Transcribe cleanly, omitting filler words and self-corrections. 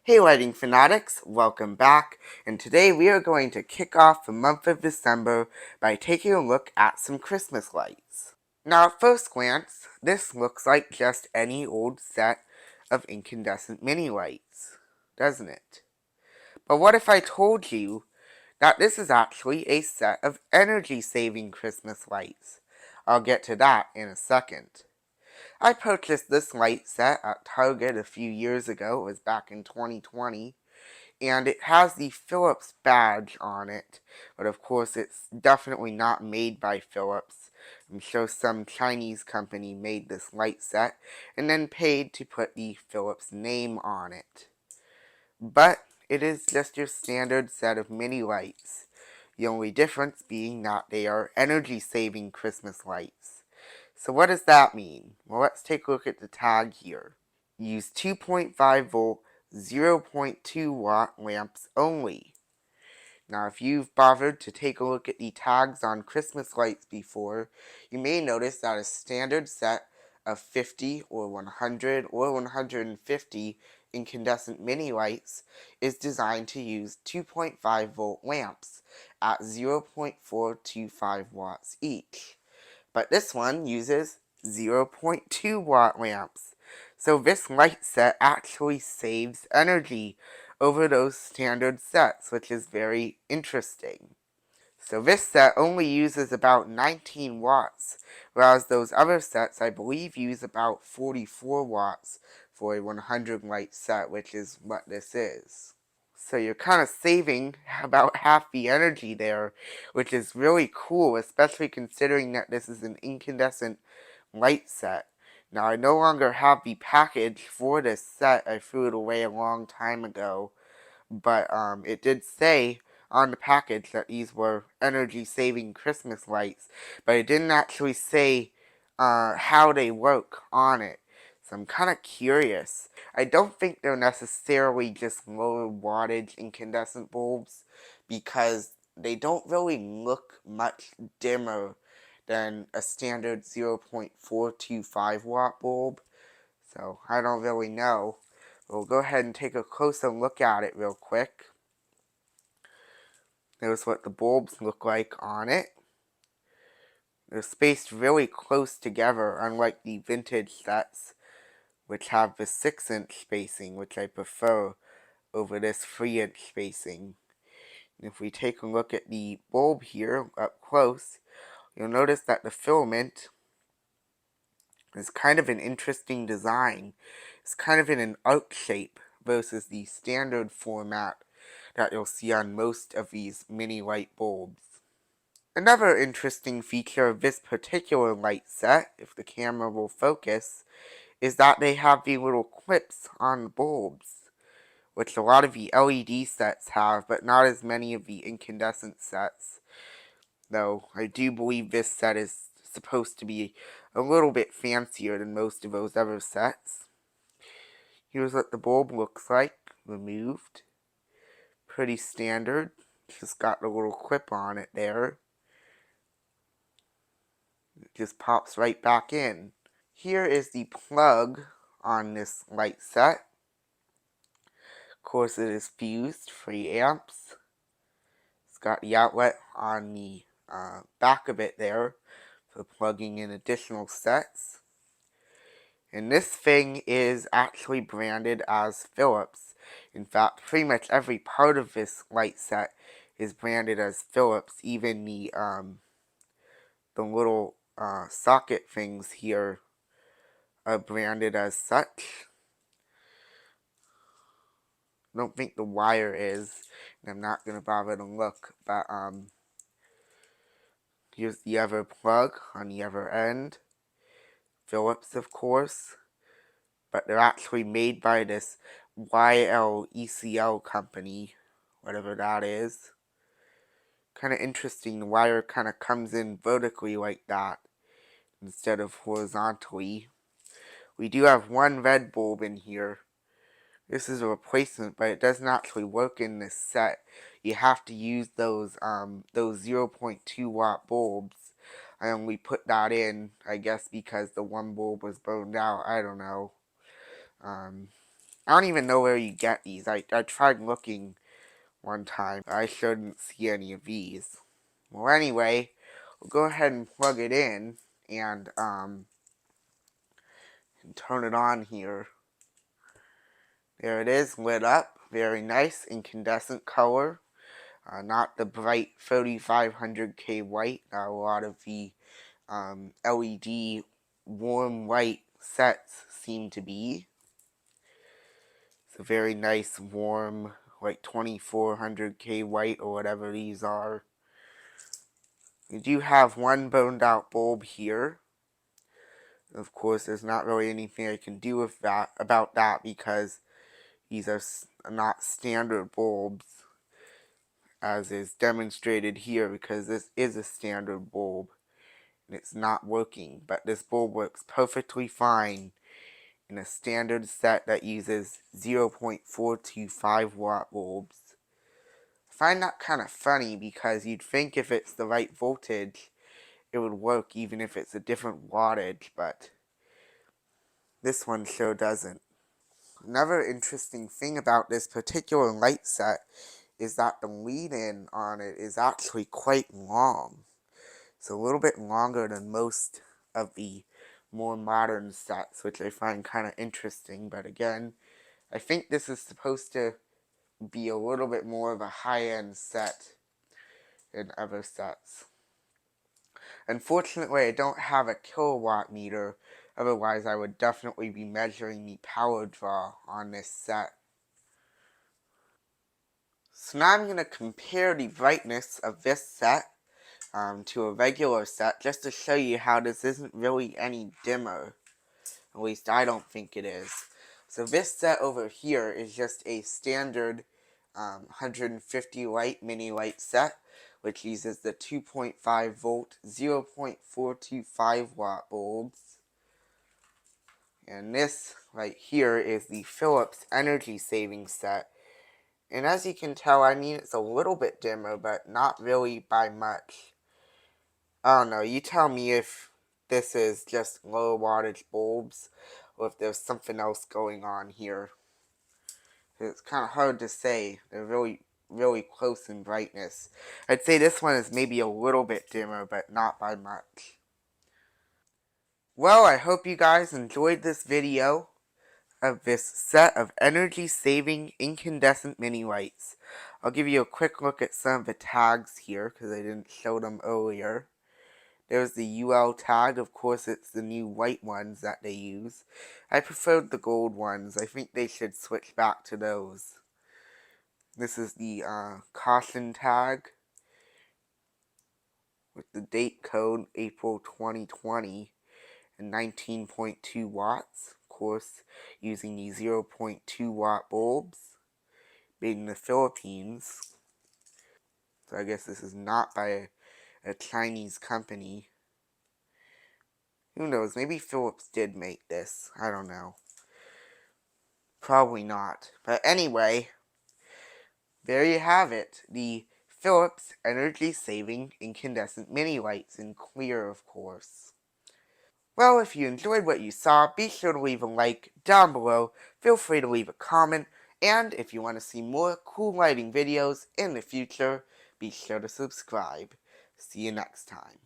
Hey lighting fanatics, welcome back, and today we are going to kick off the month of December by taking a look at some Christmas lights. Now at first glance, this looks like just any old set of incandescent mini lights, doesn't it? But what if I told you that this is actually a set of energy-saving Christmas lights? I'll get to that in a second. I purchased this light set at Target a few years ago. It was back in 2020. And it has the Philips badge on it. But of course, it's definitely not made by Philips. I'm sure some Chinese company made this light set and then paid to put the Philips name on it. But it is just your standard set of mini lights. The only difference being that they are energy-saving Christmas lights. So what does that mean? Well, let's take a look at the tag here. Use 2.5 volt 0.2 watt lamps only. Now if you've bothered to take a look at the tags on Christmas lights before, you may notice that a standard set of 50 or 100 or 150 incandescent mini lights is designed to use 2.5 volt lamps at 0.425 watts each. But this one uses 0.2 watt lamps. So this light set actually saves energy over those standard sets, which is very interesting. So this set only uses about 19 watts, whereas those other sets I believe use about 44 watts for a 100 light set, which is what this is. So you're kind of saving about half the energy there, which is really cool, especially considering that this is an incandescent light set. Now I no longer have the package for this set. I threw it away a long time ago, but it did say on the package that these were energy-saving Christmas lights, but it didn't actually say how they work on it. So I'm kind of curious. I don't think they're necessarily just lower wattage incandescent bulbs because they don't really look much dimmer than a standard 0.425 watt bulb. So I don't really know. We'll go ahead and take a closer look at it real quick. There's what the bulbs look like on it. They're spaced really close together, unlike the vintage sets, which have the 6-inch spacing, which I prefer over this 3-inch spacing. And if we take a look at the bulb here up close, you'll notice that the filament is kind of an interesting design. It's kind of in an arc shape versus the standard format that you'll see on most of these mini light bulbs. Another interesting feature of this particular light set, if the camera will focus, is that they have the little clips on the bulbs, which a lot of the LED sets have, but not as many of the incandescent sets. Though I do believe this set is supposed to be a little bit fancier than most of those other sets. Here's what the bulb looks like, removed. Pretty standard. Just got a little clip on it there. It just pops right back in. Here is the plug on this light set. Of course it is fused, 3 amps. It's got the outlet on the back of it there for plugging in additional sets. And this thing is actually branded as Philips. In fact, pretty much every part of this light set is branded as Philips. Even the little socket things here are branded as such. I don't think the wire is, and I'm not going to bother to look, but here's the other plug on the other end. Philips, of course, but they're actually made by this YLECL company, whatever that is. Kind of interesting, the wire kind of comes in vertically like that instead of horizontally. We do have one red bulb in here. This is a replacement, but it doesn't actually work in this set. You have to use those 0.2 watt bulbs. I only put that in, I guess, because the one bulb was burned out. I don't know. I don't even know where you get these. I tried looking one time, but I shouldn't see any of these. Well, anyway, we'll go ahead and plug it in and turn it on here. There it is, lit up. Very nice, incandescent color. Not the bright 3500K white that a lot of the LED warm white sets seem to be. It's a very nice warm, like 2400K white or whatever these are. We do have one boned out bulb here. Of course, there's not really anything I can do with that about that because these are not standard bulbs, as is demonstrated here, because this is a standard bulb and it's not working. But this bulb works perfectly fine in a standard set that uses 0.425 watt bulbs. I find that kind of funny because you'd think if it's the right voltage, it would work even if it's a different wattage, but this one sure doesn't. Another interesting thing about this particular light set is that the lead-in on it is actually quite long. It's a little bit longer than most of the more modern sets, which I find kind of interesting, but again, I think this is supposed to be a little bit more of a high-end set than other sets. Unfortunately, I don't have a kilowatt meter, otherwise I would definitely be measuring the power draw on this set. So now I'm going to compare the brightness of this set to a regular set, just to show you how this isn't really any dimmer. At least I don't think it is. So this set over here is just a standard 150 light mini light set, which uses the 2.5 volt 0.425 watt bulbs. And this right here is the Philips energy saving set. And as you can tell, I mean, it's a little bit dimmer, but not really by much. I don't know, you tell me if this is just low wattage bulbs or if there's something else going on here. It's kind of hard to say. They're really close in brightness. I'd say this one is maybe a little bit dimmer, but not by much. Well, I hope you guys enjoyed this video of this set of energy-saving incandescent mini lights. I'll give you a quick look at some of the tags here because I didn't show them earlier. There's the UL tag. Of course, it's the new white ones that they use. I preferred the gold ones. I think they should switch back to those. This is the caution tag with the date code April 2020 and 19.2 watts. Of course, using the 0.2 watt bulbs made in the Philippines. So I guess this is not by a Chinese company. Who knows? Maybe Philips did make this. I don't know. Probably not. But anyway, there you have it. The Philips energy-saving incandescent mini lights in clear, of course. Well, if you enjoyed what you saw, be sure to leave a like down below. Feel free to leave a comment. And if you want to see more cool lighting videos in the future, be sure to subscribe. See you next time.